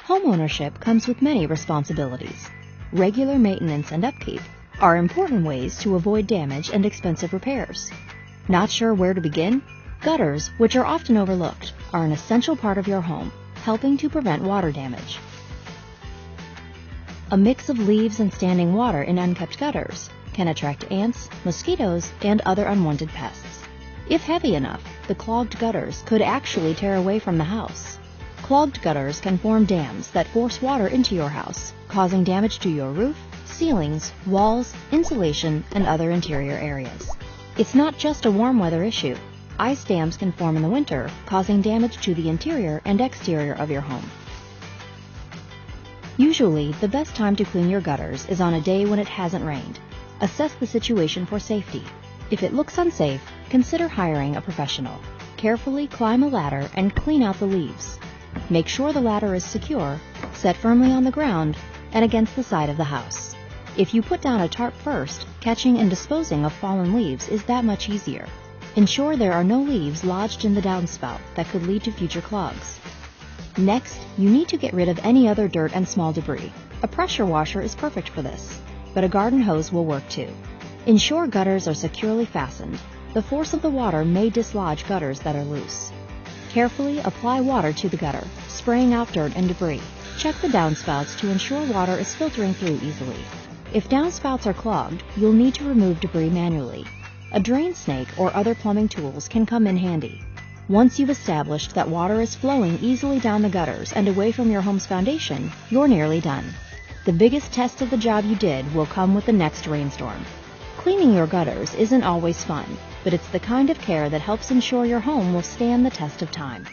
Homeownership comes with many responsibilities. Regular maintenance and upkeep are important ways to avoid damage and expensive repairs. Not sure where to begin? Gutters, which are often overlooked, are an essential part of your home, helping to prevent water damage. A mix of leaves and standing water in unkept gutters can attract ants, mosquitoes, and other unwanted pests. If heavy enough, the clogged gutters could actually tear away from the house. Clogged gutters can form dams that force water into your house, causing damage to your roof, ceilings, walls, insulation, and other interior areas. It's not just a warm weather issue. Ice dams can form in the winter, causing damage to the interior and exterior of your home. Usually, the best time to clean your gutters is on a day when it hasn't rained. Assess the situation for safety. If it looks unsafe, consider hiring a professional. Carefully climb a ladder and clean out the leaves. Make sure the ladder is secure, set firmly on the ground, and against the side of the house. If you put down a tarp first, catching and disposing of fallen leaves is that much easier. Ensure there are no leaves lodged in the downspout that could lead to future clogs. Next, you need to get rid of any other dirt and small debris. A pressure washer is perfect for this, but a garden hose will work too. Ensure gutters are securely fastened. The force of the water may dislodge gutters that are loose. Carefully apply water to the gutter, spraying out dirt and debris. Check the downspouts to ensure water is filtering through easily. If downspouts are clogged, you'll need to remove debris manually. A drain snake or other plumbing tools can come in handy. Once you've established that water is flowing easily down the gutters and away from your home's foundation, you're nearly done. The biggest test of the job you did will come with the next rainstorm. Cleaning your gutters isn't always fun, but it's the kind of care that helps ensure your home will stand the test of time.